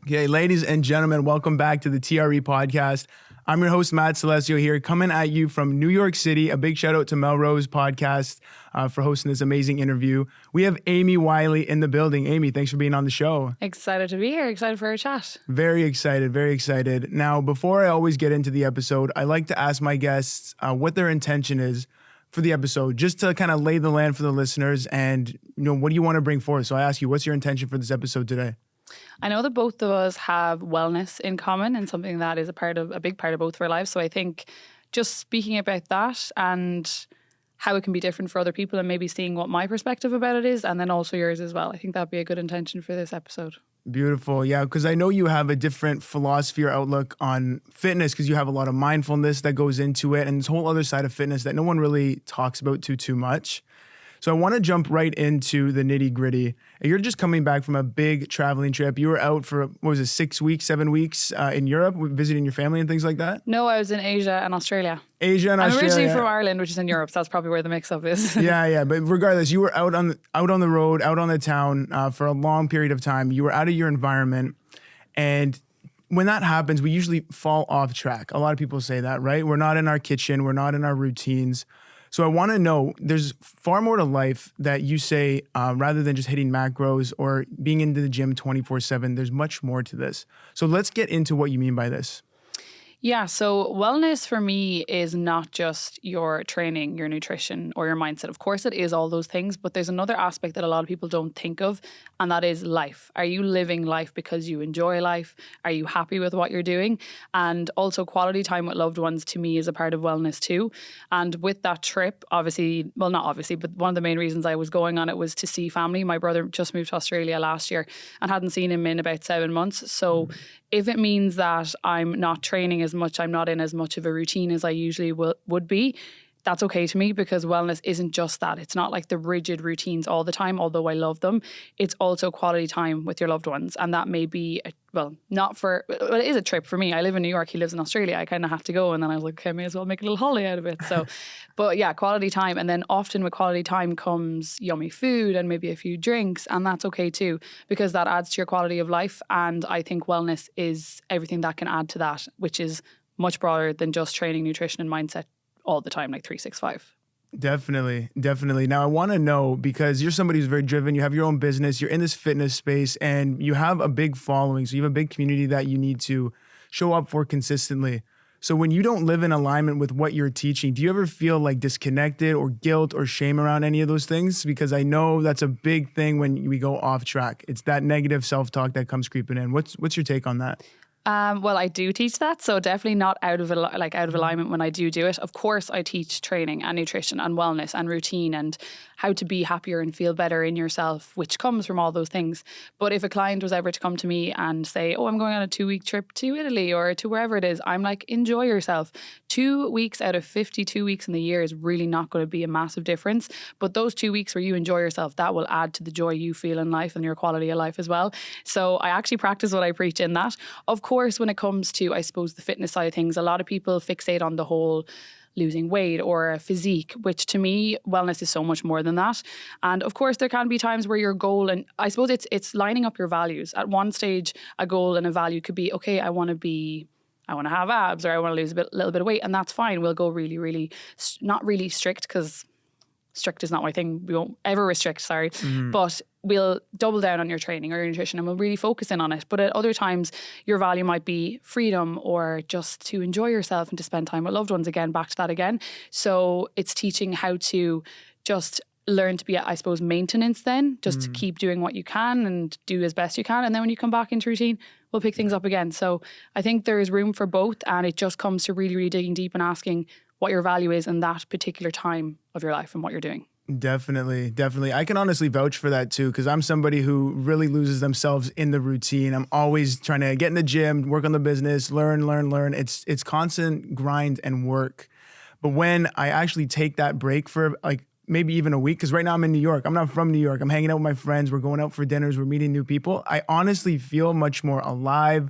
Okay, ladies and gentlemen, welcome back to the TRE podcast. I'm your host, Matt Salesio here, coming at you from New York City. A big shout out to Melrose Podcast for hosting this amazing interview. We have Amie Wiley in the building. Amie, thanks for being on the show. Excited to be here. Excited for our chat. Very excited, very excited. Now, before I always get into the episode, I like to ask my guests what their intention is for the episode, just to kind of lay the land for the listeners and, what do you want to bring forth? So I ask you, what's your intention for this episode today? I know that both of us have wellness in common and something that is a big part of both of our lives. So I think just speaking about that and how it can be different for other people and maybe seeing what my perspective about it is and then also yours as well. I think that'd be a good intention for this episode. Beautiful. Yeah, because I know you have a different philosophy or outlook on fitness because you have a lot of mindfulness that goes into it and this whole other side of fitness that no one really talks about too much. So I want to jump right into the nitty gritty. You're just coming back from a big traveling trip. You were out for, 6 weeks, 7 weeks in Europe, visiting your family and things like that? No, I was in Asia and Australia. Asia and I'm Australia. originally from Ireland, which is in Europe. So that's probably where the mix-up is. Yeah. But regardless, you were out on the road, out on the town for a long period of time. You were out of your environment. And when that happens, we usually fall off track. A lot of people say that, right? We're not in our kitchen. We're not in our routines. So I want to know, there's far more to life that you say, rather than just hitting macros or being into the gym 24/7, there's much more to this. So let's get into what you mean by this. Yeah, so wellness for me is not just your training, your nutrition, or your mindset. Of course, it is all those things, but there's another aspect that a lot of people don't think of, and that is life. Are you living life because you enjoy life? Are you happy with what you're doing? And also quality time with loved ones to me is a part of wellness too. And with that trip, obviously, well, not obviously, but one of the main reasons I was going on it was to see family. My brother just moved to Australia last year and hadn't seen him in about 7 months. So if it means that I'm not training as much, I'm not in as much of a routine as I usually would be, that's okay to me because wellness isn't just that. It's not like the rigid routines all the time, although I love them. It's also quality time with your loved ones. And that may be, it is a trip for me. I live in New York, he lives in Australia. I kind of have to go. And then I was like, okay, I may as well make a little holiday out of it. So, but yeah, quality time. And then often with quality time comes yummy food and maybe a few drinks. And that's okay too, because that adds to your quality of life. And I think wellness is everything that can add to that, which is much broader than just training, nutrition and mindset all the time, like 365. Definitely. Now, I want to know, because you're somebody who's very driven, you have your own business, you're in this fitness space, and you have a big following. So you have a big community that you need to show up for consistently. So when you don't live in alignment with what you're teaching, do you ever feel like disconnected or guilt or shame around any of those things? Because I know that's a big thing when we go off track. It's that negative self-talk that comes creeping in. What's your take on that? Well, I do teach that, so definitely not out of alignment when I do it. Of course, I teach training and nutrition and wellness and routine and how to be happier and feel better in yourself, which comes from all those things. But if a client was ever to come to me and say, oh, I'm going on a 2-week trip to Italy or to wherever it is, I'm like, enjoy yourself. 2 weeks out of 52 weeks in the year is really not going to be a massive difference. But those 2 weeks where you enjoy yourself, that will add to the joy you feel in life and your quality of life as well. So I actually practice what I preach in that. Of course, when it comes to, I suppose, the fitness side of things, a lot of people fixate on the whole losing weight or physique, which to me, wellness is so much more than that. And of course, there can be times where your goal, and I suppose it's lining up your values. At one stage, a goal and a value could be, okay, I want to have abs or I want to lose a little bit of weight, and that's fine. We'll go really, really, not really strict, because strict is not my thing. We won't ever restrict, but we'll double down on your training or your nutrition and we'll really focus in on it. But at other times, your value might be freedom or just to enjoy yourself and to spend time with loved ones again, back to that again. So it's teaching how to just learn to be at, I suppose, maintenance then, just to keep doing what you can and do as best you can. And then when you come back into routine, we'll pick things up again. So I think there is room for both, and it just comes to really, really digging deep and asking what your value is in that particular time of your life and what you're doing. Definitely. I can honestly vouch for that too, because I'm somebody who really loses themselves in the routine. I'm always trying to get in the gym, work on the business, learn. It's constant grind and work. But when I actually take that break for like maybe even a week, because right now I'm in New York. I'm not from New York. I'm hanging out with my friends. We're going out for dinners. We're meeting new people. I honestly feel much more alive.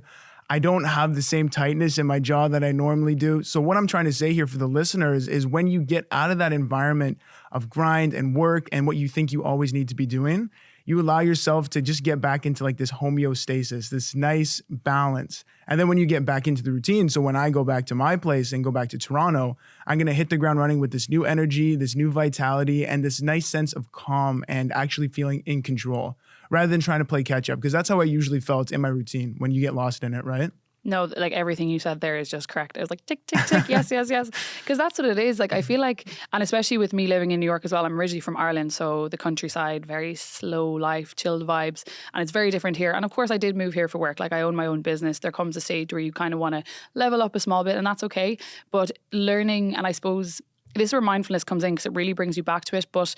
I don't have the same tightness in my jaw that I normally do. So what I'm trying to say here for the listeners is when you get out of that environment of grind and work and what you think you always need to be doing, you allow yourself to just get back into like this homeostasis, this nice balance. And then when you get back into the routine, so when I go back to my place and go back to Toronto, I'm going to hit the ground running with this new energy, this new vitality, and this nice sense of calm and actually feeling in control rather than trying to play catch up. Because that's how I usually felt in my routine when you get lost in it, right? No, like everything you said there is just correct. I was like, tick, tick, tick, yes, yes, yes. Because that's what it is. Like, I feel like, and especially with me living in New York as well, I'm originally from Ireland, so the countryside, very slow life, chilled vibes. And it's very different here. And of course, I did move here for work. Like, I own my own business. There comes a stage where you kind of want to level up a small bit, and that's okay. But learning, and I suppose this is where mindfulness comes in because it really brings you back to it. But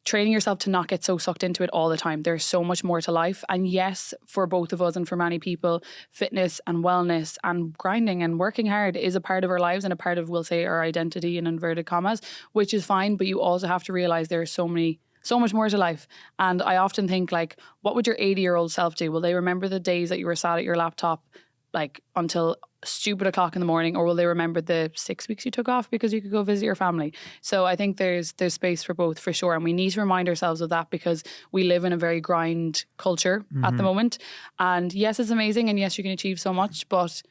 training yourself to not get so sucked into it all the time. There's so much more to life. And yes, for both of us and for many people, fitness and wellness and grinding and working hard is a part of our lives and a part of, we'll say, our identity in inverted commas, which is fine. But you also have to realize there's so much more to life. And I often think, like, what would your 80-year-old self do? Will they remember the days that you were sat at your laptop like until stupid o'clock in the morning, or will they remember the 6 weeks you took off because you could go visit your family? So I think there's space for both, for sure. And we need to remind ourselves of that because we live in a very grind culture at the moment. And yes, it's amazing. And yes, you can achieve so much, but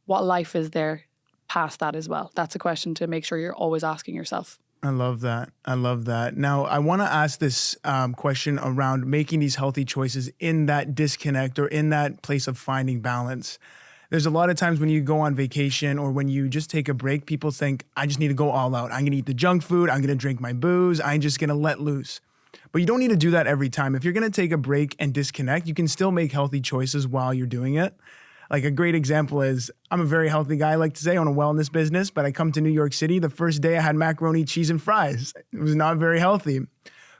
what life is there past that as well? That's a question to make sure you're always asking yourself. I love that. I love that. Now, I want to ask this question around making these healthy choices in that disconnect or in that place of finding balance. There's a lot of times when you go on vacation or when you just take a break, people think, I just need to go all out. I'm going to eat the junk food. I'm going to drink my booze. I'm just going to let loose. But you don't need to do that every time. If you're going to take a break and disconnect, you can still make healthy choices while you're doing it. Like a great example is, I'm a very healthy guy, I like to say, on a wellness business, but I come to New York City. The first day I had macaroni, cheese, and fries. It was not very healthy.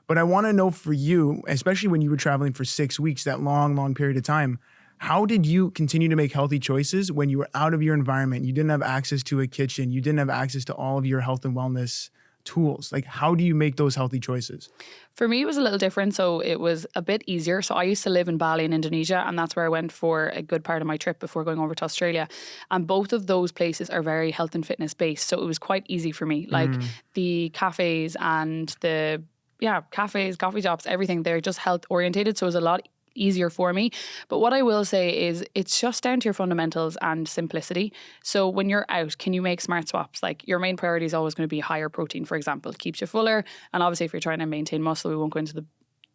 But I want to know for you, especially when you were traveling for 6 weeks, that long, long period of time, how did you continue to make healthy choices when you were out of your environment? You didn't have access to a kitchen. You didn't have access to all of your health and wellness tools. Like, how do you make those healthy choices? For me, it was a little different. So it was a bit easier. So I used to live in Bali in Indonesia, and that's where I went for a good part of my trip before going over to Australia. And both of those places are very health and fitness based. So it was quite easy for me. Like the cafes and cafes, coffee shops, everything, they're just health orientated. So it was a lot easier for me. But what I will say is it's just down to your fundamentals and simplicity. So when you're out, can you make smart swaps? Like, your main priority is always going to be higher protein, for example. It keeps you fuller. And obviously, if you're trying to maintain muscle, we won't go into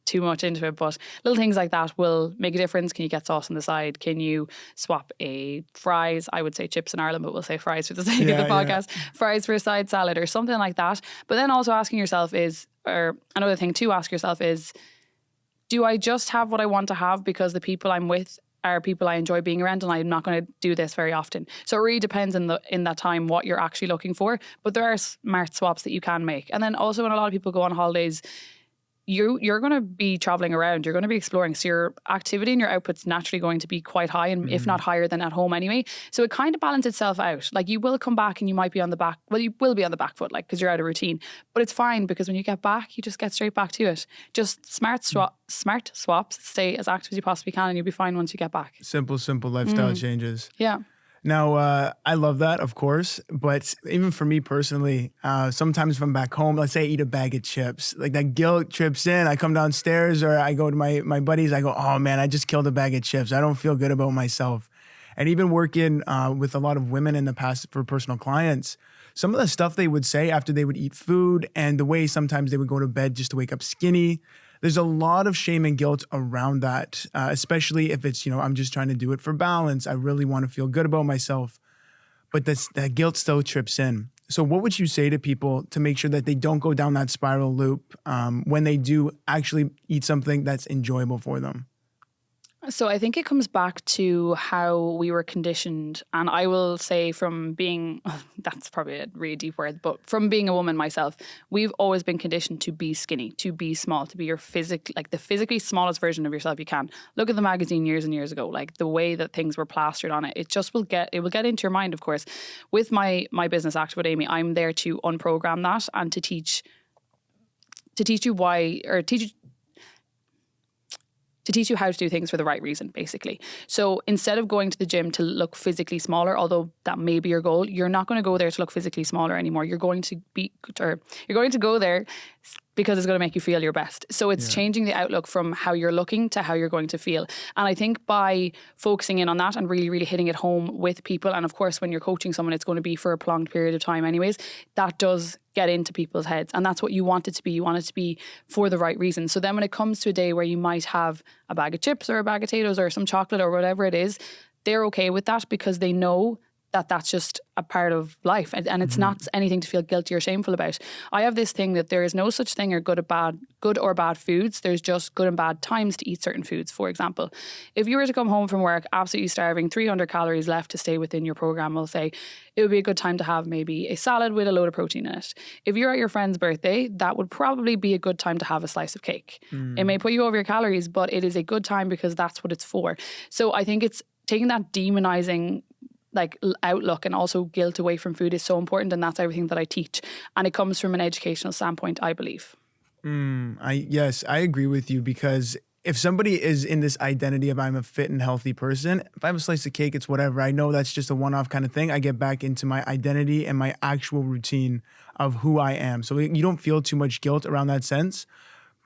too much into it, but little things like that will make a difference. Can you get sauce on the side? Can you swap fries? I would say chips in Ireland, but we'll say fries for the sake of the podcast. Fries for a side salad or something like that. But then also asking yourself or another thing to ask yourself is, do I just have what I want to have because the people I'm with are people I enjoy being around, and I'm not going to do this very often? So it really depends in that time what you're actually looking for. But there are smart swaps that you can make. And then also when a lot of people go on holidays, you're going to be traveling around, you're going to be exploring. So your activity and your output's naturally going to be quite high, and if not higher than at home anyway. So it kind of balances itself out. Like, you will come back and you might be on the back. Well, you will be on the back foot, like, because you're out of routine. But it's fine, because when you get back, you just get straight back to it. Just smart swaps, stay as active as you possibly can, and you'll be fine once you get back. Simple lifestyle changes. Yeah. Now, I love that, of course, but even for me personally, sometimes if I'm back home, let's say I eat a bag of chips, like that guilt trips in. I come downstairs or I go to my buddies, I go, oh man, I just killed a bag of chips. I don't feel good about myself. And even working with a lot of women in the past for personal clients, some of the stuff they would say after they would eat food and the way sometimes they would go to bed just to wake up skinny. There's a lot of shame and guilt around that, especially if it's, I'm just trying to do it for balance. I really want to feel good about myself. But that guilt still trips in. So what would you say to people to make sure that they don't go down that spiral loop when they do actually eat something that's enjoyable for them? So I think it comes back to how we were conditioned. And I will say from being, that's probably a really deep word, but from being a woman myself, we've always been conditioned to be skinny, to be small, to be the physically smallest version of yourself you can. Look at the magazine years and years ago, like the way that things were plastered on it. It just will get into your mind, of course. With my business Active with Amie, I'm there to unprogram that and to teach you why, or to teach you how to do things for the right reason, basically. So instead of going to the gym to look physically smaller, although that may be your goal, you're not going to go there to look physically smaller anymore. You're going to go there, because it's going to make you feel your best. So it's changing the outlook from how you're looking to how you're going to feel. And I think by focusing in on that and really, really hitting it home with people, and of course, when you're coaching someone, it's going to be for a prolonged period of time anyways, that does get into people's heads. And that's what you want it to be. You want it to be for the right reason. So then when it comes to a day where you might have a bag of chips or a bag of potatoes or some chocolate or whatever it is, they're okay with that because they know that that's just a part of life and it's not anything to feel guilty or shameful about. I have this thing that there is no such thing as good or bad foods. There's just good and bad times to eat certain foods. For example, if you were to come home from work absolutely starving, 300 calories left to stay within your program, we'll say it would be a good time to have maybe a salad with a load of protein in it. If you're at your friend's birthday, that would probably be a good time to have a slice of cake. It may put you over your calories, but it is a good time because that's what it's for. So I think it's taking that demonizing outlook and also guilt away from food is so important, and that's everything that I teach, and it comes from an educational standpoint, I believe. Yes, I agree with you, because if somebody is in this identity of I'm a fit and healthy person, if I have a slice of cake, it's whatever. I know that's just a one-off kind of thing. I get back into my identity and my actual routine of who I am. So you don't feel too much guilt around that sense.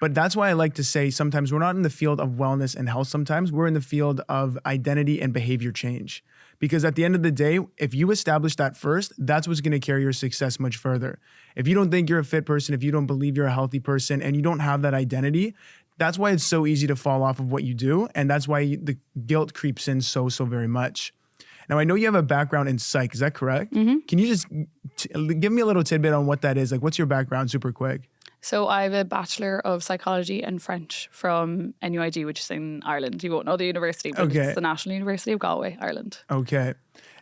But that's why I like to say sometimes we're not in the field of wellness and health. Sometimes we're in the field of identity and behavior change. Because at the end of the day, if you establish that first, that's what's going to carry your success much further. If you don't think you're a fit person, if you don't believe you're a healthy person, and you don't have that identity, that's why it's so easy to fall off of what you do. And that's why the guilt creeps in so very much. Now, I know you have a background in psych. Is that correct? Can you just give me a little tidbit on what that is? Like, what's your background super quick? So I have a Bachelor of Psychology and French from NUIG, which is in Ireland. You won't know the university, but it's the National University of Galway, Ireland. Okay.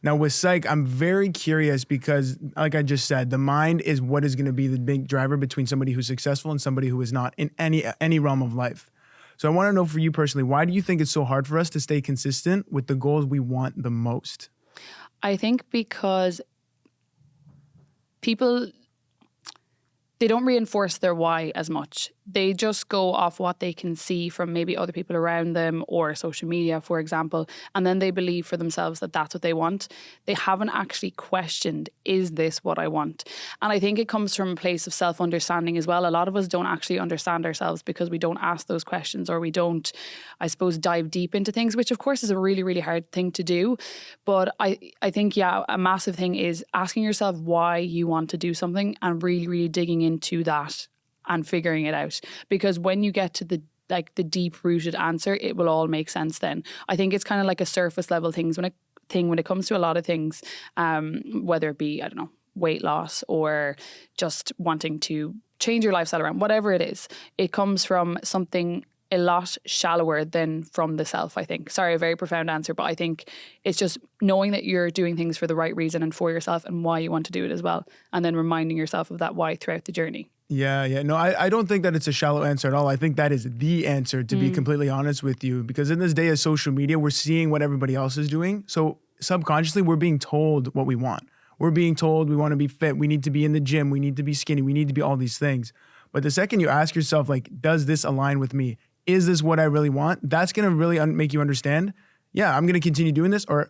Now with psych, I'm very curious because, like I just said, the mind is what is going to be the big driver between somebody who's successful and somebody who is not in any realm of life. So I want to know for you personally, why do you think it's so hard for us to stay consistent with the goals we want the most? I think because people, they don't reinforce their why as much. They just go off what they can see from maybe other people around them or social media, for example, and then they believe for themselves that that's what they want. They haven't actually questioned, is this what I want? And I think it comes from a place of self-understanding as well. A lot of us don't actually understand ourselves because we don't ask those questions, or we don't, I suppose, dive deep into things, which of course is a really, really hard thing to do. But I think, a massive thing is asking yourself why you want to do something and really, really digging into that and figuring it out. Because when you get to the deep rooted answer, it will all make sense then. I think it's kind of like a surface level when it comes to a lot of things, whether it be, I don't know, weight loss or just wanting to change your lifestyle around, whatever it is, it comes from something a lot shallower than from the self, I think. Sorry, a very profound answer, but I think it's just knowing that you're doing things for the right reason and for yourself and why you want to do it as well. And then reminding yourself of that why throughout the journey. Yeah. No, I don't think that it's a shallow answer at all. I think that is the answer, to be completely honest with you, because in this day of social media, we're seeing what everybody else is doing. So subconsciously, we're being told what we want. We're being told we want to be fit. We need to be in the gym. We need to be skinny. We need to be all these things. But the second you ask yourself, like, does this align with me? Is this what I really want? That's going to really make you understand, I'm going to continue doing this, or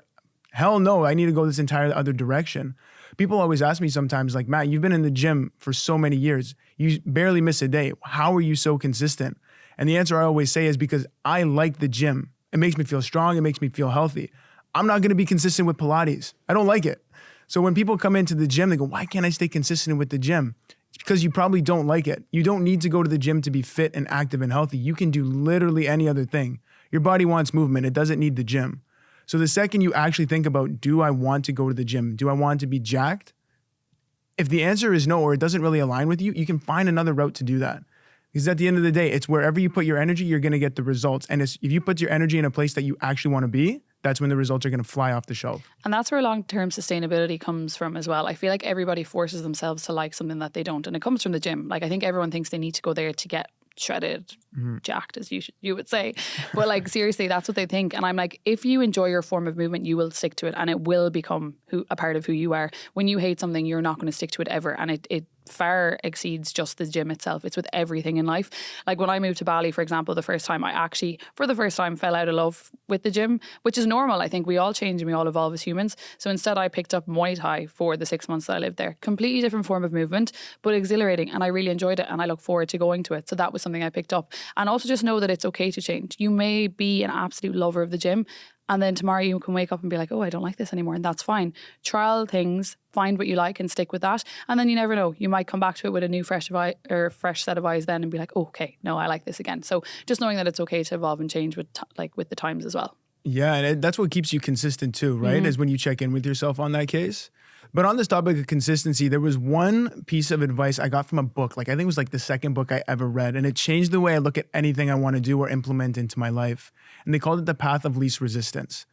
hell no, I need to go this entire other direction. People always ask me sometimes, like, Matt, you've been in the gym for so many years. You barely miss a day. How are you so consistent? And the answer I always say is because I like the gym. It makes me feel strong. It makes me feel healthy. I'm not going to be consistent with Pilates. I don't like it. So when people come into the gym, they go, why can't I stay consistent with the gym? It's because you probably don't like it. You don't need to go to the gym to be fit and active and healthy. You can do literally any other thing. Your body wants movement. It doesn't need the gym. So the second you actually think about, do I want to go to the gym? Do I want to be jacked? If the answer is no, or it doesn't really align with you, you can find another route to do that. Because at the end of the day, it's wherever you put your energy, you're going to get the results. And if you put your energy in a place that you actually want to be, that's when the results are going to fly off the shelf. And that's where long-term sustainability comes from as well. I feel like everybody forces themselves to like something that they don't. And it comes from the gym. Like, I think everyone thinks they need to go there to get shredded, jacked, as you would say. But like, seriously, that's what they think. And I'm like, if you enjoy your form of movement, you will stick to it and it will become a part of who you are. When you hate something, you're not going to stick to it ever. And it far exceeds just the gym itself. It's with everything in life. Like when I moved to Bali, for example, the first time I actually, for the first time, fell out of love with the gym, which is normal. I think we all change and we all evolve as humans. So instead I picked up Muay Thai for the 6 months that I lived there. Completely different form of movement, but exhilarating. And I really enjoyed it and I look forward to going to it. So that was something I picked up. And also just know that it's okay to change. You may be an absolute lover of the gym, and then tomorrow you can wake up and be like, oh, I don't like this anymore. And that's fine. Trial things, find what you like and stick with that. And then you never know. You might come back to it with a new fresh set of eyes then and be like, oh, okay, no, I like this again. So just knowing that it's okay to evolve and change with with the times as well. Yeah, and that's what keeps you consistent too, right? Is when you check in with yourself on that case. But on this topic of consistency, there was one piece of advice I got from a book. Like I think it was like the second book I ever read. And it changed the way I look at anything I want to do or implement into my life. And they called it the path of least resistance.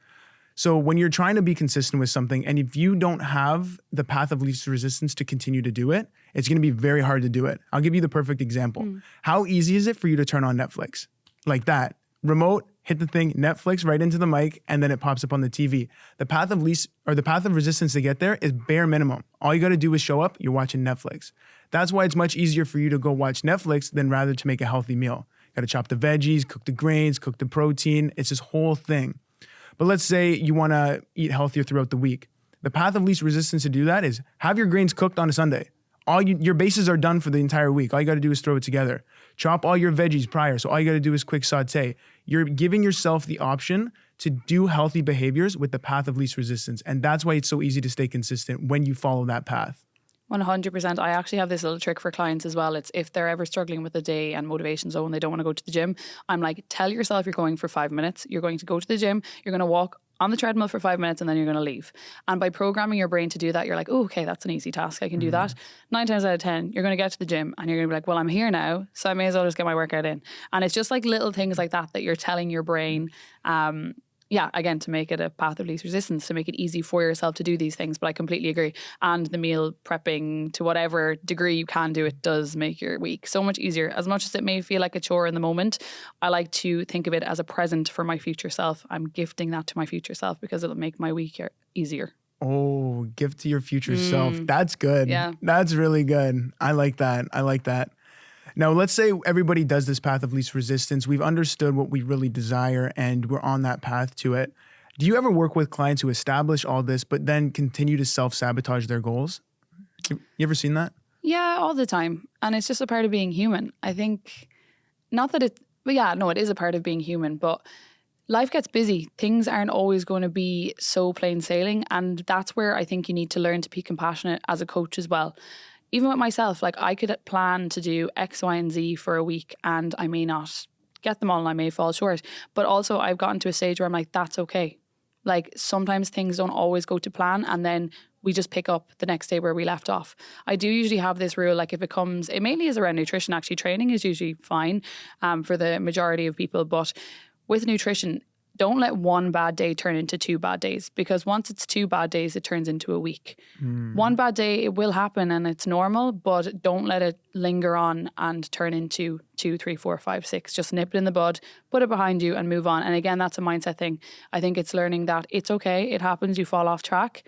So when you're trying to be consistent with something, and if you don't have the path of least resistance to continue to do it, it's going to be very hard to do it. I'll give you the perfect example. How easy is it for you to turn on Netflix? Like that. Remote, hit the thing, Netflix right into the mic, and then it pops up on the TV. The path of resistance to get there is bare minimum. All you got to do is show up, you're watching Netflix. That's why it's much easier for you to go watch Netflix than rather to make a healthy meal. Got to chop the veggies, cook the grains, cook the protein. It's this whole thing. But let's say you want to eat healthier throughout the week. The path of least resistance to do that is have your grains cooked on a Sunday. Your bases are done for the entire week. All you got to do is throw it together. Chop all your veggies prior. So all you got to do is quick saute. You're giving yourself the option to do healthy behaviors with the path of least resistance. And that's why it's so easy to stay consistent when you follow that path. 100%. I actually have this little trick for clients as well. It's if they're ever struggling with a day and motivation zone, they don't want to go to the gym. I'm like, tell yourself you're going for 5 minutes. You're going to go to the gym. You're going to walk on the treadmill for 5 minutes and then you're going to leave. And by programming your brain to do that, you're like, oh, okay, that's an easy task. I can do that. 9 times out of 10, you're going to get to the gym and you're going to be like, well, I'm here now, so I may as well just get my workout in. And it's just like little things like that you're telling your brain, again, to make it a path of least resistance, to make it easy for yourself to do these things. But I completely agree. And the meal prepping, to whatever degree you can do it, does make your week so much easier. As much as it may feel like a chore in the moment, I like to think of it as a present for my future self. I'm gifting that to my future self because it'll make my week easier. Oh, gift to your future self. That's good. Yeah. That's really good. I like that. Now, let's say everybody does this path of least resistance. We've understood what we really desire and we're on that path to it. Do you ever work with clients who establish all this but then continue to self-sabotage their goals? You ever seen that? Yeah, all the time. And it's just a part of being human. I think, it is a part of being human, but life gets busy. Things aren't always going to be so plain sailing. And that's where I think you need to learn to be compassionate as a coach as well. Even with myself, like I could plan to do X, Y, and Z for a week and I may not get them all and I may fall short. But also I've gotten to a stage where I'm like, that's okay. Like sometimes things don't always go to plan and then we just pick up the next day where we left off. I do usually have this rule, like it mainly is around nutrition. Actually, training is usually fine for the majority of people. But with nutrition, don't let one bad day turn into 2 bad days, because once it's 2 bad days, it turns into a week. One bad day, it will happen and it's normal, but don't let it linger on and turn into 2, 3, 4, 5, 6. Just nip it in the bud, put it behind you and move on. And again, that's a mindset thing. I think it's learning that it's okay. It happens. You fall off track,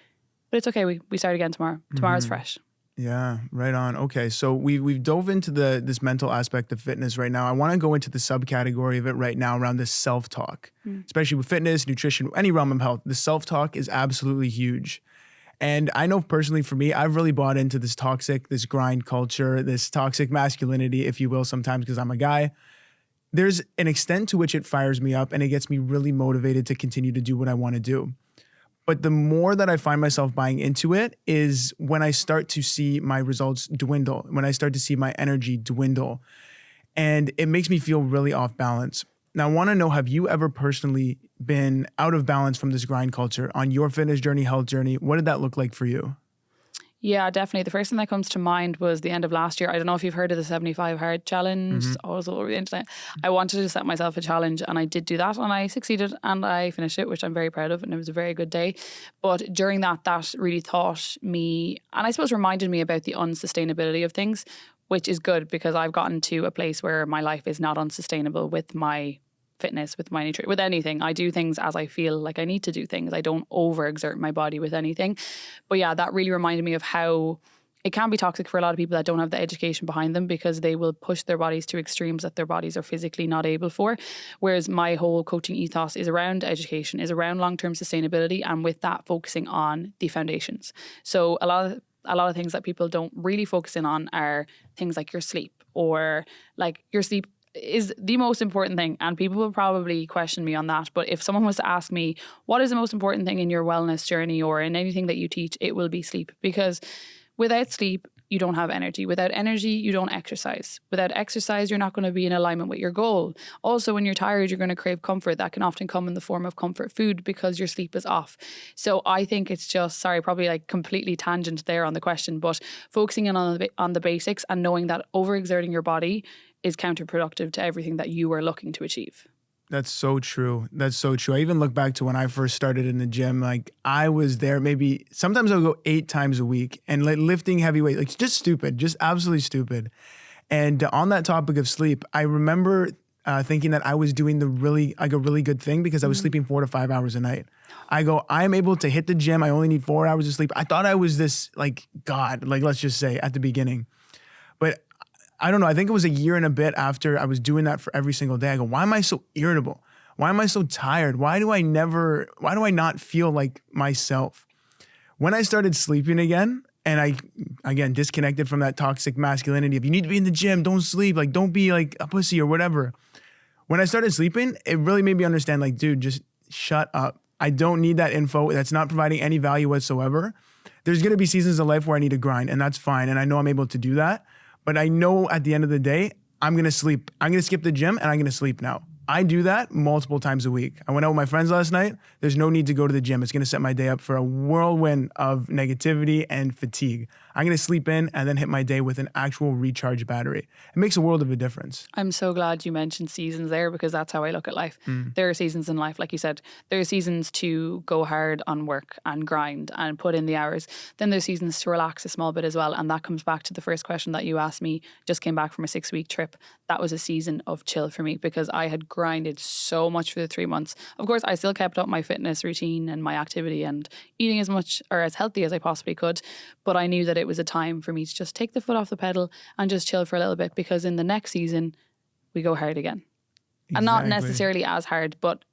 but it's okay. We start again tomorrow. Tomorrow's fresh. Yeah, right on. Okay, so we've dove into this mental aspect of fitness right now. I want to go into the subcategory of it right now around this self-talk, especially with fitness, nutrition, any realm of health. The self-talk is absolutely huge. And I know personally for me, I've really bought into this grind culture, this toxic masculinity, if you will, sometimes because I'm a guy. There's an extent to which it fires me up and it gets me really motivated to continue to do what I want to do. But the more that I find myself buying into it is when I start to see my results dwindle, when I start to see my energy dwindle, and it makes me feel really off balance. Now, I want to know, have you ever personally been out of balance from this grind culture on your fitness journey, health journey? What did that look like for you? Yeah, definitely. The first thing that comes to mind was the end of last year. I don't know if you've heard of the 75 hard challenge. It's always all over the internet. I wanted to set myself a challenge and I did do that and I succeeded and I finished it, which I'm very proud of, and it was a very good day. But during that really taught me, and I suppose reminded me about the unsustainability of things, which is good because I've gotten to a place where my life is not unsustainable with my fitness, with my nutrition, with anything. I do things as I feel like I need to do things. I don't overexert my body with anything. But yeah, that really reminded me of how it can be toxic for a lot of people that don't have the education behind them, because they will push their bodies to extremes that their bodies are physically not able for. Whereas my whole coaching ethos is around education, is around long-term sustainability, and with that focusing on the foundations. So a lot of things that people don't really focus in on are things like your sleep, or like your sleep is the most important thing, and people will probably question me on that. But if someone was to ask me what is the most important thing in your wellness journey or in anything that you teach, it will be sleep. Because without sleep, you don't have energy. Without energy, you don't exercise. Without exercise, you're not going to be in alignment with your goal. Also, when you're tired, you're going to crave comfort. That can often come in the form of comfort food because your sleep is off. So I think it's just, probably like completely tangent there on the question, but focusing in on the basics and knowing that overexerting your body is counterproductive to everything that you are looking to achieve. That's so true. That's so true. I even look back to when I first started in the gym. Like, I was there maybe, sometimes I would go 8 times a week and like lifting heavy weight, like just stupid, just absolutely stupid. And on that topic of sleep, I remember thinking that I was doing a really good thing because I was sleeping 4 to 5 hours a night. I'm able to hit the gym. I only need 4 hours of sleep. I thought I was this like God, like let's just say at the beginning. But I don't know. I think it was a year and a bit after I was doing that for every single day. I go, why am I so irritable? Why am I so tired? Why do I not feel like myself? When I started sleeping again, and I, again, disconnected from that toxic masculinity of you need to be in the gym, don't sleep, like don't be like a pussy or whatever. When I started sleeping, it really made me understand, like, dude, just shut up. I don't need that info. That's not providing any value whatsoever. There's going to be seasons of life where I need to grind, and that's fine. And I know I'm able to do that. But I know at the end of the day, I'm going to sleep. I'm going to skip the gym and I'm going to sleep now. I do that multiple times a week. I went out with my friends last night. There's no need to go to the gym. It's going to set my day up for a whirlwind of negativity and fatigue. I'm going to sleep in and then hit my day with an actual recharge battery. It makes a world of a difference. I'm so glad you mentioned seasons there, because that's how I look at life. There are seasons in life, like you said. There are seasons to go hard on work and grind and put in the hours. Then there's seasons to relax a small bit as well. And that comes back to the first question that you asked me. Just came back from a 6-week trip. That was a season of chill for me because I had grinded so much for the 3 months. Of course, I still kept up my fitness routine and my activity and eating as much or as healthy as I possibly could. But I knew that it was a time for me to just take the foot off the pedal and just chill for a little bit, because in the next season, we go hard again. Exactly. And not necessarily as hard, but,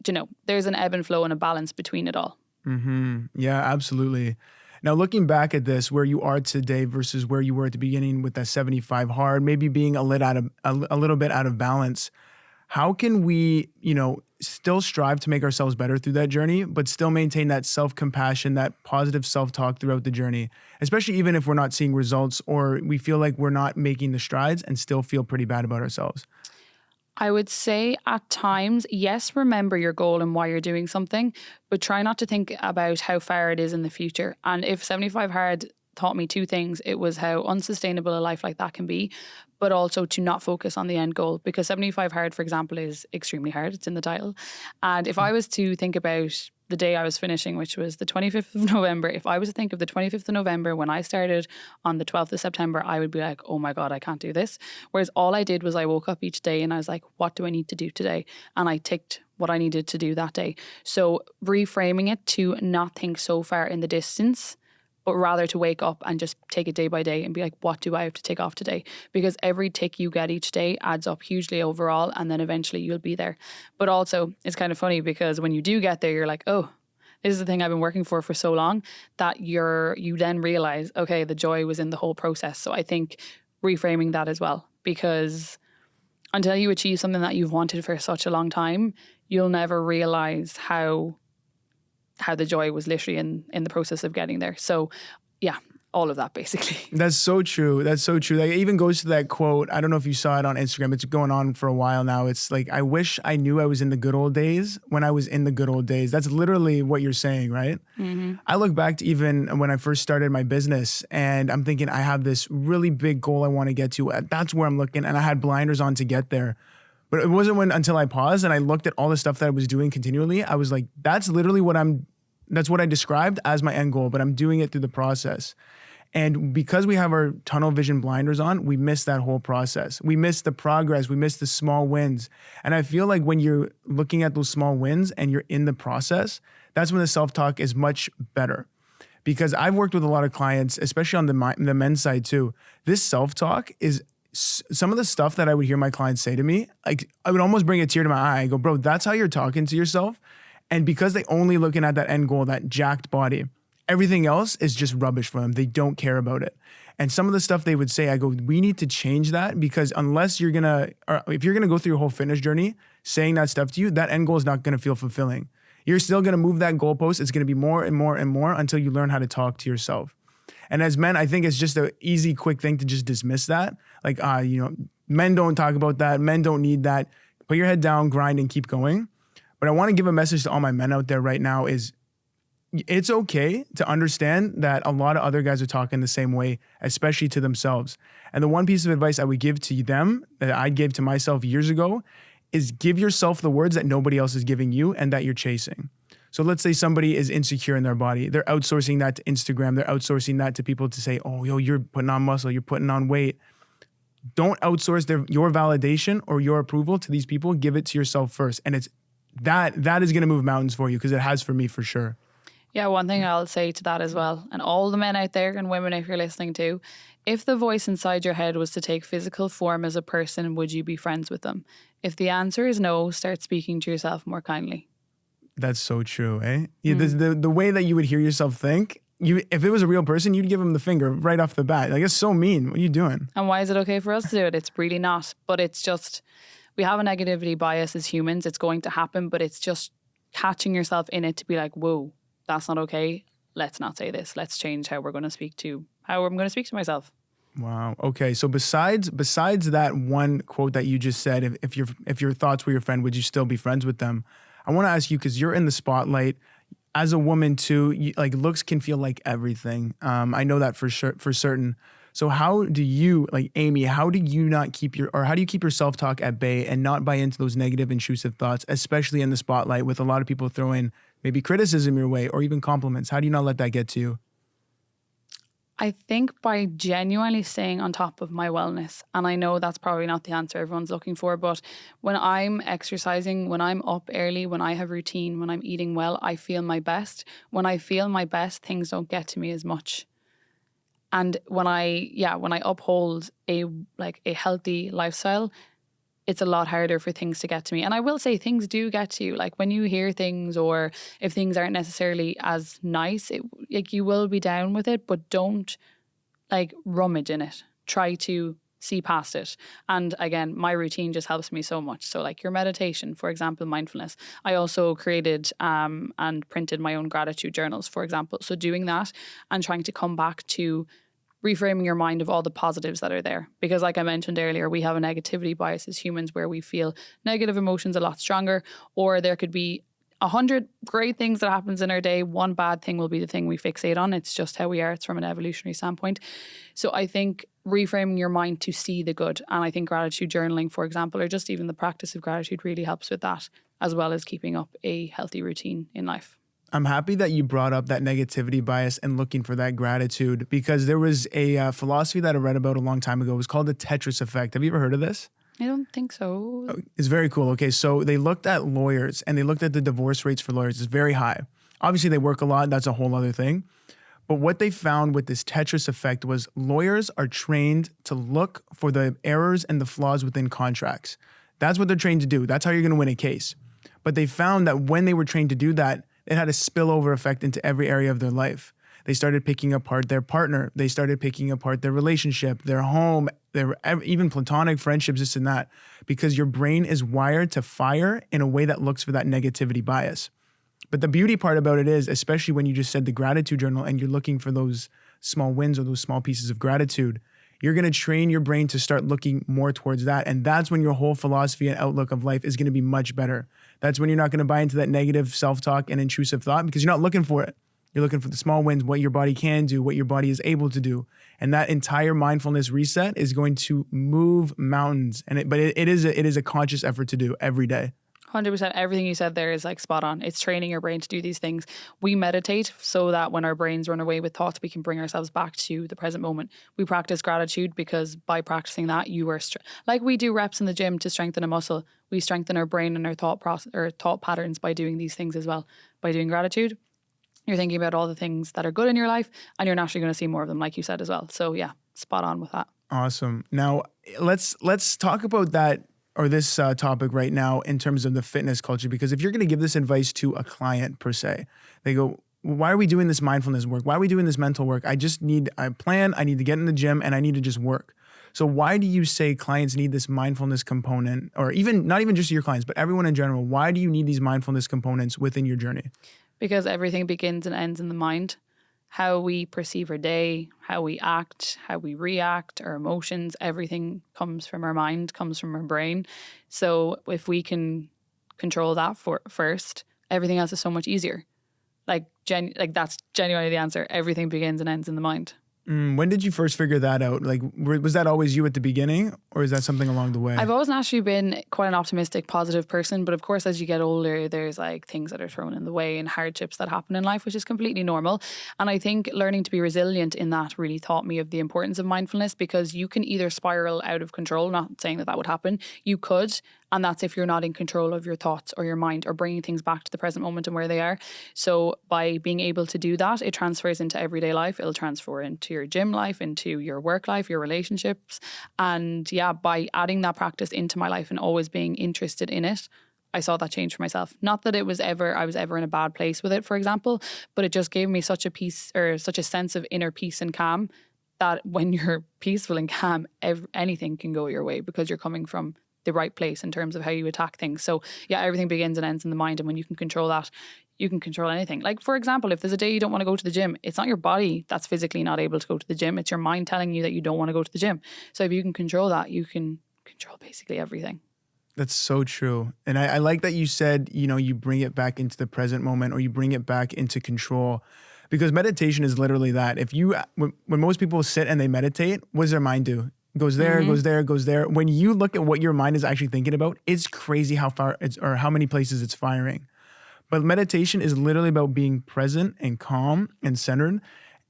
there's an ebb and flow and a balance between it all. Mm-hmm. Yeah, absolutely. Now, looking back at this, where you are today versus where you were at the beginning with that 75 hard, maybe being a little bit out of balance, how can we, still strive to make ourselves better through that journey, but still maintain that self-compassion, that positive self-talk throughout the journey, especially even if we're not seeing results or we feel like we're not making the strides and still feel pretty bad about ourselves? I would say at times, yes, remember your goal and why you're doing something, but try not to think about how far it is in the future. And if 75 hard taught me 2 things, it was how unsustainable a life like that can be, but also to not focus on the end goal, because 75 hard, for example, is extremely hard. It's in the title. And if I was to think about the day I was finishing, which was the 25th of November, if I was to think of the 25th of November when I started on the 12th of September, I would be like, oh my God, I can't do this. Whereas all I did was I woke up each day and I was like, what do I need to do today? And I ticked what I needed to do that day. So reframing it to not think so far in the distance, but rather to wake up and just take it day by day and be like, what do I have to take off today? Because every tick you get each day adds up hugely overall, and then eventually you'll be there. But also, it's kind of funny because when you do get there, you're like, oh, this is the thing I've been working for so long, that you then realize, okay, the joy was in the whole process. So I think reframing that as well, because until you achieve something that you've wanted for such a long time, you'll never realize how the joy was literally in the process of getting there. So yeah, all of that basically. That's so true. That's so true. That even goes to that quote. I don't know if you saw it on Instagram. It's going on for a while now. It's like, I wish I knew I was in the good old days when I was in the good old days. That's literally what you're saying, right? Mm-hmm. I look back to even when I first started my business and I'm thinking I have this really big goal I want to get to. That's where I'm looking. And I had blinders on to get there. But it wasn't until I paused and I looked at all the stuff that I was doing continually, I was like, that's literally that's what I described as my end goal, but I'm doing it through the process. And because we have our tunnel vision blinders on, we miss that whole process. We miss the progress. We miss the small wins. And I feel like when you're looking at those small wins and you're in the process, that's when the self-talk is much better. because I've worked with a lot of clients, especially on the men's side too. This self-talk is some of the stuff that I would hear my clients say to me, like I would almost bring a tear to my eye. I go, bro, that's how you're talking to yourself. And because they only looking at that end goal, that jacked body, everything else is just rubbish for them. They don't care about it. And some of the stuff they would say, I go, we need to change that, because unless you're if you're gonna go through your whole fitness journey saying that stuff to you, that end goal is not gonna feel fulfilling. You're still gonna move that goalpost. It's gonna be more and more and more until you learn how to talk to yourself. And as men, I think it's just an easy, quick thing to just dismiss that. Like, men don't talk about that. Men don't need that. Put your head down, grind, and keep going. But I want to give a message to all my men out there right now is it's okay to understand that a lot of other guys are talking the same way, especially to themselves. And the one piece of advice I would give to them that I gave to myself years ago is give yourself the words that nobody else is giving you and that you're chasing. So let's say somebody is insecure in their body. They're outsourcing that to Instagram. They're outsourcing that to people to say, oh, yo, you're putting on muscle. You're putting on weight. Don't outsource your validation or your approval to these people. Give it to yourself first. And it's that is going to move mountains for you, because it has for me for sure. Yeah, one thing I'll say to that as well, and all the men out there and women, if you're listening too, if the voice inside your head was to take physical form as a person, would you be friends with them? If the answer is no, start speaking to yourself more kindly. That's so true, eh? Yeah, the way that you would hear yourself think, if it was a real person, you'd give them the finger right off the bat. Like, it's so mean. What are you doing? And why is it okay for us to do it? It's really not. But it's just, we have a negativity bias as humans. It's going to happen, but it's just catching yourself in it to be like, whoa, that's not okay. Let's not say this. Let's change how I'm going to speak to myself. Wow. Okay. So besides that one quote that you just said, if your thoughts were your friend, would you still be friends with them? I want to ask you, because you're in the spotlight as a woman too. Like, looks can feel like everything. I know that for certain. So how do you, like Amie, how do you keep your self-talk at bay and not buy into those negative, intrusive thoughts, especially in the spotlight with a lot of people throwing maybe criticism your way or even compliments? How do you not let that get to you? I think by genuinely staying on top of my wellness, and I know that's probably not the answer everyone's looking for, but when I'm exercising, when I'm up early, when I have routine, when I'm eating well, I feel my best. When I feel my best, things don't get to me as much. And when I uphold a healthy lifestyle, it's a lot harder for things to get to me. And I will say things do get to you. Like, when you hear things, or if things aren't necessarily as nice, you will be down with it, but don't rummage in it. Try to see past it. And again, my routine just helps me so much. So your meditation, for example, mindfulness. I also created and printed my own gratitude journals, for example. So doing that and trying to come back to reframing your mind of all the positives that are there. Because like I mentioned earlier, we have a negativity bias as humans where we feel negative emotions a lot stronger, or there could be 100 great things that happens in our day. One bad thing will be the thing we fixate on. It's just how we are. It's from an evolutionary standpoint. So I think reframing your mind to see the good. And I think gratitude journaling, for example, or just even the practice of gratitude really helps with that, as well as keeping up a healthy routine in life. I'm happy that you brought up that negativity bias and looking for that gratitude, because there was a philosophy that I read about a long time ago. It was called the Tetris effect. Have you ever heard of this? I don't think so. It's very cool. Okay, so they looked at lawyers and they looked at the divorce rates for lawyers. It's very high. Obviously, they work a lot. That's a whole other thing. But what they found with this Tetris effect was lawyers are trained to look for the errors and the flaws within contracts. That's what they're trained to do. That's how you're going to win a case. But they found that when they were trained to do that, it had a spillover effect into every area of their life. They started picking apart their partner. They started picking apart their relationship, their home, even platonic friendships, this and that, because your brain is wired to fire in a way that looks for that negativity bias. But the beauty part about it is, especially when you just said the gratitude journal and you're looking for those small wins or those small pieces of gratitude, you're going to train your brain to start looking more towards that. And that's when your whole philosophy and outlook of life is going to be much better. That's when you're not going to buy into that negative self-talk and intrusive thought, because you're not looking for it. You're looking for the small wins, what your body can do, what your body is able to do. And that entire mindfulness reset is going to move mountains. But it is a conscious effort to do every day. 100%. Everything you said there is spot on. It's training your brain to do these things. We meditate so that when our brains run away with thoughts, we can bring ourselves back to the present moment. We practice gratitude because by practicing that, you are like we do reps in the gym to strengthen a muscle. We strengthen our brain and our thought patterns by doing these things as well. By doing gratitude, You're thinking about all the things that are good in your life, and you're naturally going to see more of them, like you said as well. So yeah, spot on with that. Awesome. Now let's talk about that, or this topic right now, in terms of the fitness culture, because if you're going to give this advice to a client per se, they go, why are we doing this mindfulness work? Why are we doing this mental work? I just need a plan. I need to get in the gym and I need to just work. So why do you say clients need this mindfulness component, or even not even just your clients, but everyone in general? Why do you need these mindfulness components within your journey? Because everything begins and ends in the mind. How we perceive our day, how we act, how we react, our emotions, everything comes from our mind, comes from our brain. So if we can control that first, everything else is so much easier. Like that's genuinely the answer. Everything begins and ends in the mind. When did you first figure that out? Like, was that always you at the beginning, or is that something along the way? I've always naturally been quite an optimistic, positive person. But of course, as you get older, there's like things that are thrown in the way and hardships that happen in life, which is completely normal. And I think learning to be resilient in that really taught me of the importance of mindfulness, because you can either spiral out of control, not saying that would happen. You could. And that's if you're not in control of your thoughts or your mind, or bringing things back to the present moment and where they are. So by being able to do that, it transfers into everyday life. It'll transfer into your gym life, into your work life, your relationships. And yeah, by adding that practice into my life and always being interested in it, I saw that change for myself. Not that I was ever in a bad place with it, for example, but it just gave me such a peace, or such a sense of inner peace and calm, that when you're peaceful and calm, anything can go your way, because you're coming from the right place in terms of how you attack things. So yeah, everything begins and ends in the mind. And when you can control that, you can control anything. Like, for example, if there's a day you don't want to go to the gym, it's not your body that's physically not able to go to the gym. It's your mind telling you that you don't want to go to the gym. So if you can control that, you can control basically everything. That's so true. And I like that you said, you bring it back into the present moment, or you bring it back into control, because meditation is literally that. When most people sit and they meditate, what does their mind do? Goes there, goes there, goes there. When you look at what your mind is actually thinking about, it's crazy how far or how many places it's firing. But meditation is literally about being present and calm and centered.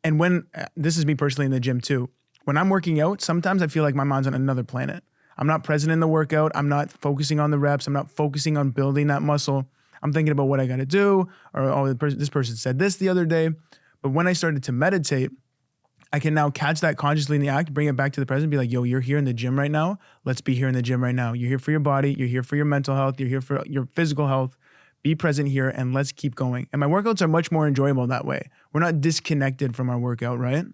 And this is me personally in the gym too. When I'm working out, sometimes I feel like my mind's on another planet. I'm not present in the workout. I'm not focusing on the reps. I'm not focusing on building that muscle. I'm thinking about what I got to do, or this person said this the other day. But when I started to meditate, I can now catch that consciously in the act, bring it back to the present, be like, yo, you're here in the gym right now. Let's be here in the gym right now. You're here for your body. You're here for your mental health. You're here for your physical health. Be present here, and let's keep going. And my workouts are much more enjoyable that way. We're not disconnected from our workout, right?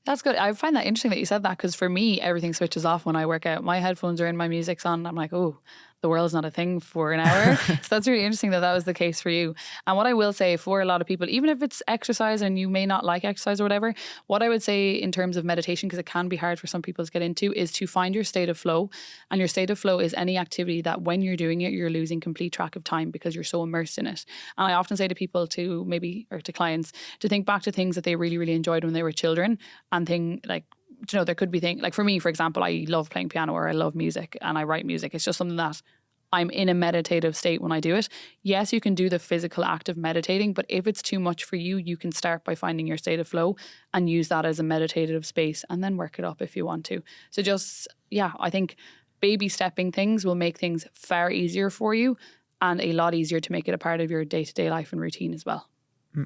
That's good. I find that interesting that you said that, because for me, everything switches off when I work out. My headphones are in, my music's on. I'm like, oh, the world's not a thing for an hour. So that's really interesting that was the case for you. And what I will say for a lot of people, even if it's exercise and you may not like exercise or whatever, what I would say in terms of meditation, because it can be hard for some people to get into, is to find your state of flow. And your state of flow is any activity that when you're doing it, you're losing complete track of time because you're so immersed in it. And I often say to people to clients to think back to things that they really, really enjoyed when they were children, and there could be things like, for me, for example, I love playing piano, or I love music and I write music. It's just something that I'm in a meditative state when I do it. Yes, you can do the physical act of meditating, but if it's too much for you, you can start by finding your state of flow and use that as a meditative space, and then work it up if you want to. So I think baby stepping things will make things far easier for you, and a lot easier to make it a part of your day-to-day life and routine as well.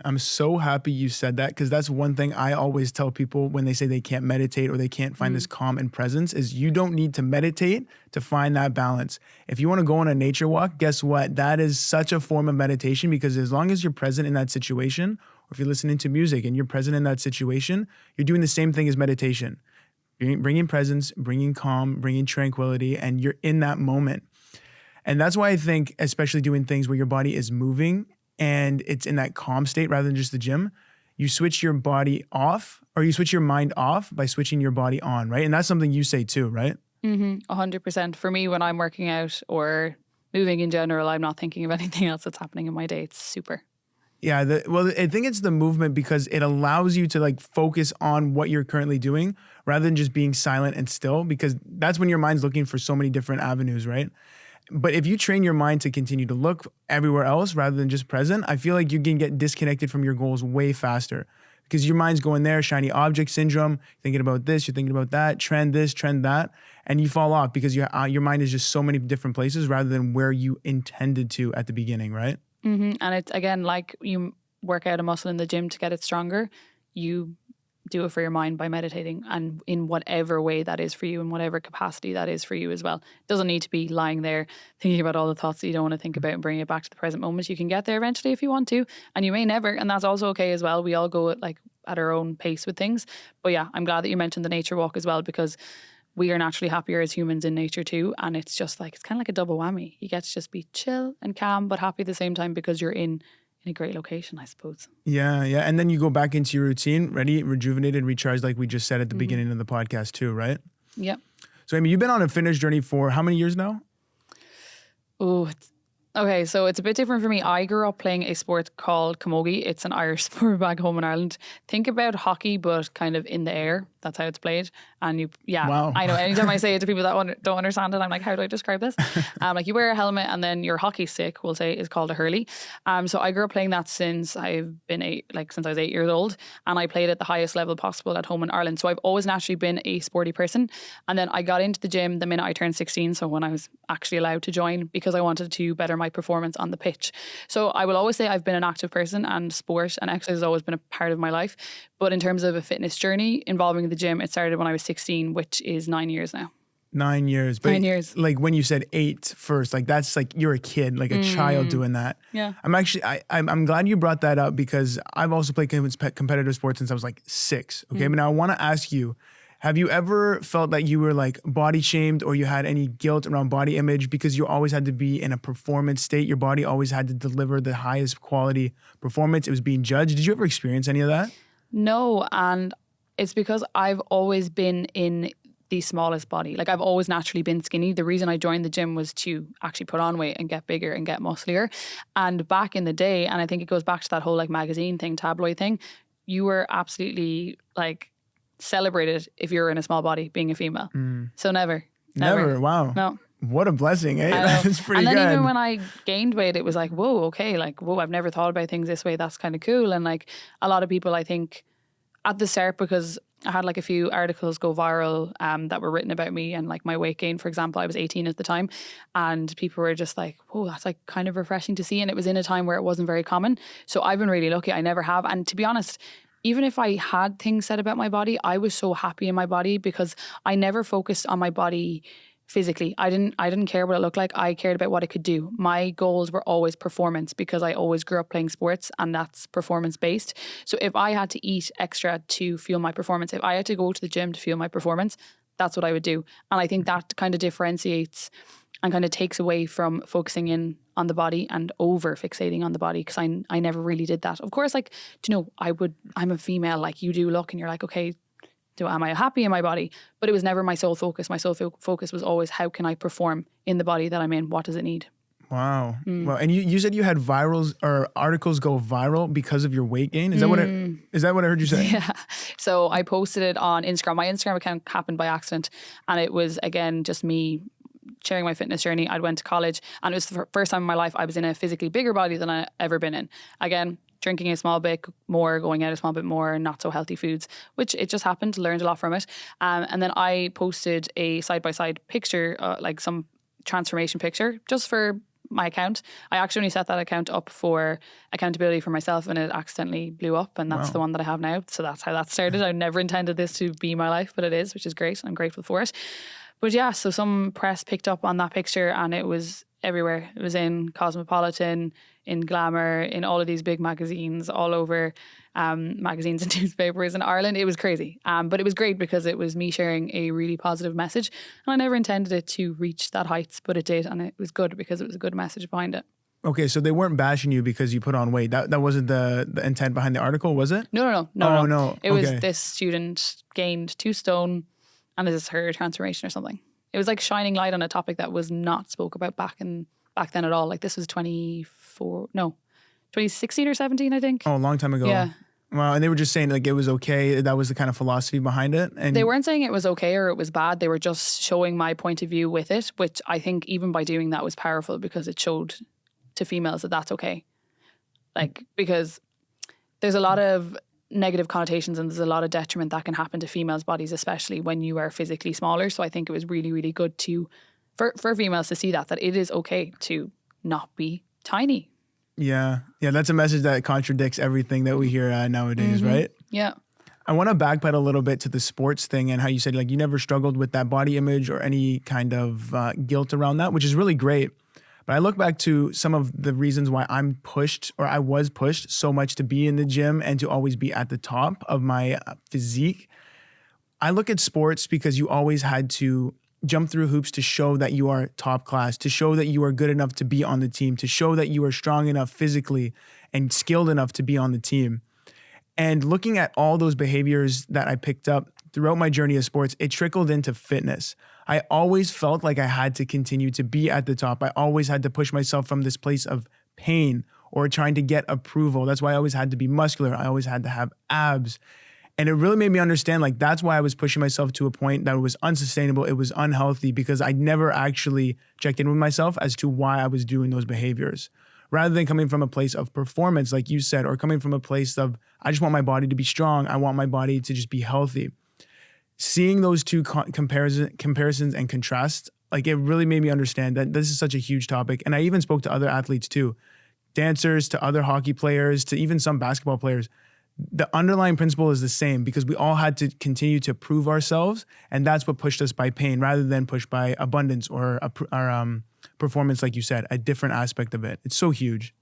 I'm so happy you said that, because that's one thing I always tell people when they say they can't meditate or they can't find this calm and presence, is you don't need to meditate to find that balance. If you want to go on a nature walk, guess what? That is such a form of meditation, because as long as you're present in that situation, or if you're listening to music and you're present in that situation, you're doing the same thing as meditation. You're bringing presence, bringing calm, bringing tranquility, and you're in that moment. And that's why I think, especially doing things where your body is moving and it's in that calm state rather than just the gym, you switch your body off, or you switch your mind off by switching your body on, right? And that's something you say too, right? 100%. For me, when I'm working out or moving in general, I'm not thinking of anything else that's happening in my day. It's super. Yeah, I think it's the movement, because it allows you to focus on what you're currently doing rather than just being silent and still, because that's when your mind's looking for so many different avenues, right? But if you train your mind to continue to look everywhere else rather than just present, I feel like you can get disconnected from your goals way faster, because your mind's going there, shiny object syndrome, thinking about this, you're thinking about that, trend this, trend that, and you fall off because your mind is just so many different places rather than where you intended to at the beginning, right? And it's, again, like work out a muscle in the gym to get it stronger, you do it for your mind by meditating, and in whatever way that is for you, in whatever capacity that is for you as well. It doesn't need to be lying there thinking about all the thoughts that you don't want to think about and bringing it back to the present moment. You can get there eventually if you want to, and you may never, and that's also okay as well. We all go at our own pace with things. But yeah, I'm glad that you mentioned the nature walk as well, because we are naturally happier as humans in nature too, and it's just like, it's kind of like a double whammy. You get to just be chill and calm but happy at the same time because you're in a great location, I suppose. Yeah. And then you go back into your routine, ready, rejuvenated, recharged, like we just said at the beginning of the podcast too, right? Yep. So, Amie, you've been on a fitness journey for how many years now? Oh, okay, so it's a bit different for me. I grew up playing a sport called camogie. It's an Irish sport back home in Ireland. Think about hockey, but kind of in the air. That's how it's played. And Wow. I know. Anytime I say it to people that don't understand it, I'm like, how do I describe this? Like, you wear a helmet, and then your hockey stick, we'll say, is called a hurley. So I grew up playing that since I've been since I was 8 years old, and I played at the highest level possible at home in Ireland. So I've always naturally been a sporty person. And then I got into the gym the minute I turned 16. So when I was actually allowed to join, because I wanted to better my performance on the pitch. So I will always say I've been an active person, and sport and exercise has always been a part of my life. But in terms of a fitness journey involving the gym, it started when I was 16, which is 9 years now. 9 years. But 9 years. Like when you said 8 first, like that's like you're a kid, like a child doing that. Yeah. I'm glad you brought that up, because I've also played competitive sports since I was like 6. Okay. But now I want to ask you, have you ever felt that you were like body shamed, or you had any guilt around body image because you always had to be in a performance state? Your body always had to deliver the highest quality performance. It was being judged. Did you ever experience any of that? No, and it's because I've always been in the smallest body. Like, I've always naturally been skinny. The reason I joined the gym was to actually put on weight and get bigger and get musclier. And back in the day, and I think it goes back to that whole like magazine thing, tabloid thing, you were absolutely like celebrated if you're in a small body being a female. So never. Wow. No. What a blessing, eh? That's pretty good. And then even when I gained weight, it was like, whoa, okay, like, whoa, I've never thought about things this way. That's kind of cool. And like, a lot of people, I think, at the start, because I had like a few articles go viral that were written about me and like my weight gain, for example. I was 18 at the time, and people were just like, whoa, that's like kind of refreshing to see. And it was in a time where it wasn't very common. So I've been really lucky. I never have. And to be honest, even if I had things said about my body, I was so happy in my body because I never focused on my body physically. I didn't care what it looked like. I cared about what it could do. My goals were always performance, because I always grew up playing sports, and that's performance based. So if I had to eat extra to fuel my performance, if I had to go to the gym to fuel my performance, that's what I would do. And I think that kind of differentiates and kind of takes away from focusing in on the body and over fixating on the body, because I never really did that. Of course, like, I'm a female, like you do look and you're like, okay, am I happy in my body? But it was never my sole focus. My sole focus was always, how can I perform in the body that I'm in? What does it need? Wow. Well, and you said you had articles go viral because of your weight gain. Is that what I heard you say? Yeah. So I posted it on Instagram. My Instagram account happened by accident, and it was, again, just me sharing my fitness journey. I went to college, and it was the first time in my life I was in a physically bigger body than I ever been in. Again, drinking a small bit more, going out a small bit more, not so healthy foods, which it just happened, learned a lot from it. And then I posted a side-by-side picture, like some transformation picture, just for my account. I actually only set that account up for accountability for myself, and it accidentally blew up, and that's the one that I have now. So that's how that started. I never intended this to be my life, but it is, which is great. I'm grateful for it. But yeah, so some press picked up on that picture, and it was everywhere. It was in Cosmopolitan, in Glamour, in all of these big magazines, all over magazines and newspapers in Ireland. It was crazy. But it was great because it was me sharing a really positive message. And I never intended it to reach that heights, but it did. And it was good because it was a good message behind it. Okay, so they weren't bashing you because you put on weight. That wasn't the intent behind the article, was it? No. No. It was this student gained 2 stone, and this is her transformation or something. It was like shining light on a topic that was not spoke about back then at all. Like, this was 2016 or 17, I think. Oh, a long time ago. Yeah. Wow, and they were just saying like it was okay. That was the kind of philosophy behind it. And they weren't saying it was okay or it was bad. They were just showing my point of view with it, which I think even by doing that was powerful, because it showed to females that that's okay. Like, because there's a lot of negative connotations and there's a lot of detriment that can happen to females' bodies, especially when you are physically smaller. So I think it was really, really good for females to see that it is okay to not be tiny. Yeah. Yeah. That's a message that contradicts everything that we hear nowadays, right? Yeah. I want to backpedal a little bit to the sports thing and how you said like you never struggled with that body image or any kind of guilt around that, which is really great. But I look back to some of the reasons why I'm pushed or I was pushed so much to be in the gym and to always be at the top of my physique. I look at sports because you always had to jump through hoops to show that you are top class, to show that you are good enough to be on the team, to show that you are strong enough physically and skilled enough to be on the team. And looking at all those behaviors that I picked up throughout my journey of sports, it trickled into fitness. I always felt like I had to continue to be at the top. I always had to push myself from this place of pain or trying to get approval. That's why I always had to be muscular. I always had to have abs. And it really made me understand like that's why I was pushing myself to a point that was unsustainable. It was unhealthy because I never actually checked in with myself as to why I was doing those behaviors. Rather than coming from a place of performance, like you said, or coming from a place of, I just want my body to be strong. I want my body to just be healthy. Seeing those two comparisons and contrasts, like it really made me understand that this is such a huge topic. And I even spoke to other athletes too, dancers, to other hockey players, to even some basketball players. The underlying principle is the same because we all had to continue to prove ourselves. And that's what pushed us by pain rather than pushed by abundance or performance, like you said, a different aspect of it. It's so huge.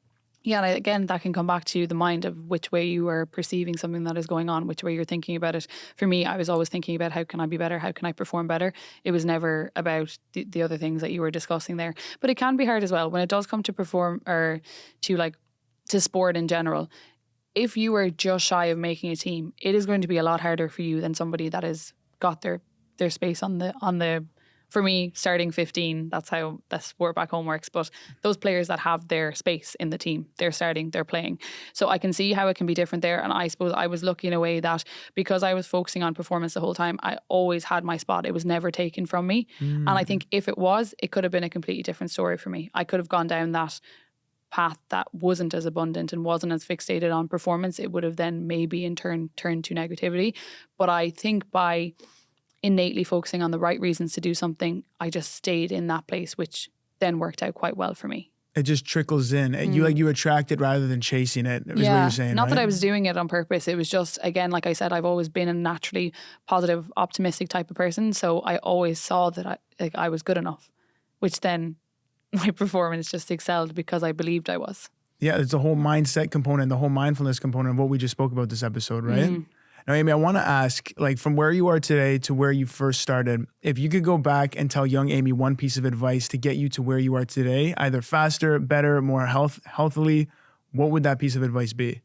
Yeah, and again, that can come back to the mind of which way you are perceiving something that is going on, which way you're thinking about it. For me, I was always thinking about how can I be better? How can I perform better? It was never about the other things that you were discussing there. But it can be hard as well when it does come to perform or to sport in general. If you are just shy of making a team, it is going to be a lot harder for you than somebody that has got their space on the. For me, starting 15, that's how the sport back home works. But those players that have their space in the team, they're starting, they're playing. So I can see how it can be different there. And I suppose I was lucky in a way that because I was focusing on performance the whole time, I always had my spot. It was never taken from me. And I think if it was, it could have been a completely different story for me. I could have gone down that path that wasn't as abundant and wasn't as fixated on performance. It would have then maybe in turn turned to negativity. But I think by innately focusing on the right reasons to do something, I just stayed in that place, which then worked out quite well for me. It just trickles in. You attract it rather than chasing it, is what you're saying, Not right? that I was doing it on purpose. It was just, again, like I said, I've always been a naturally positive, optimistic type of person. So I always saw that I was good enough, which then my performance just excelled because I believed I was. Yeah, it's the whole mindset component, the whole mindfulness component of what we just spoke about this episode, right? Now, Amie, I want to ask, like, from where you are today to where you first started, if you could go back and tell young Amie one piece of advice to get you to where you are today, either faster, better, more healthily, what would that piece of advice be?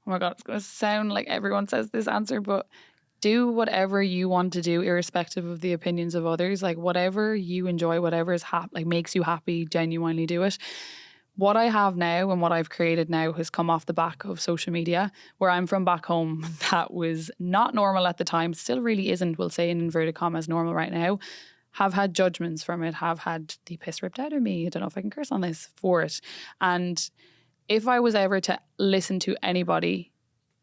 Oh my God, it's going to sound like everyone says this answer, but do whatever you want to do, irrespective of the opinions of others. Like whatever you enjoy, whatever is makes you happy, genuinely do it. What I have now and what I've created now has come off the back of social media. Where I'm from back home, that was not normal at the time, still really isn't, we'll say in inverted commas, normal right now. Have had judgments from it, have had the piss ripped out of me. I don't know if I can curse on this for it. And if I was ever to listen to anybody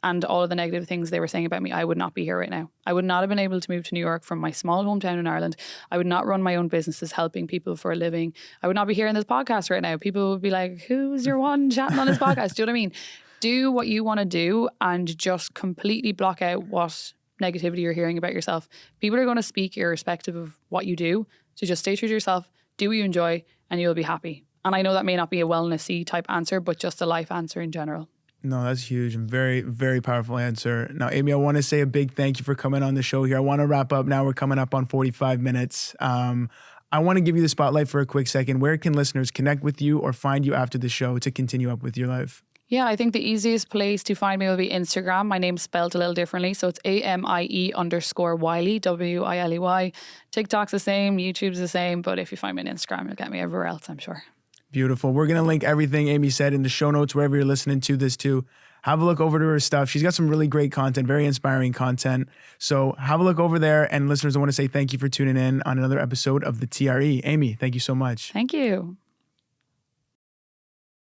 and all of the negative things they were saying about me, I would not be here right now. I would not have been able to move to New York from my small hometown in Ireland. I would not run my own businesses helping people for a living. I would not be here in this podcast right now. People would be like, who's your one chatting on this podcast? Do you know what I mean? Do what you want to do and just completely block out what negativity you're hearing about yourself. People are going to speak irrespective of what you do. So just stay true to yourself, do what you enjoy, and you'll be happy. And I know that may not be a wellnessy type answer, but just a life answer in general. No, that's huge and very, very powerful answer. Now, Amie, I want to say a big thank you for coming on the show here. I want to wrap up now. We're coming up on 45 minutes. I want to give you the spotlight for a quick second. Where can listeners connect with you or find you after the show to continue up with your life? Yeah, I think the easiest place to find me will be Instagram. My name's spelled a little differently. So it's AMIE_Wiley, WILEY. TikTok's the same, YouTube's the same. But if you find me on Instagram, you'll get me everywhere else, I'm sure. Beautiful. We're going to link everything Amie said in the show notes, wherever you're listening to this too. Have a look over to her stuff. She's got some really great content, very inspiring content. So have a look over there. And listeners, I want to say thank you for tuning in on another episode of the TRE. Amie, thank you so much. Thank you.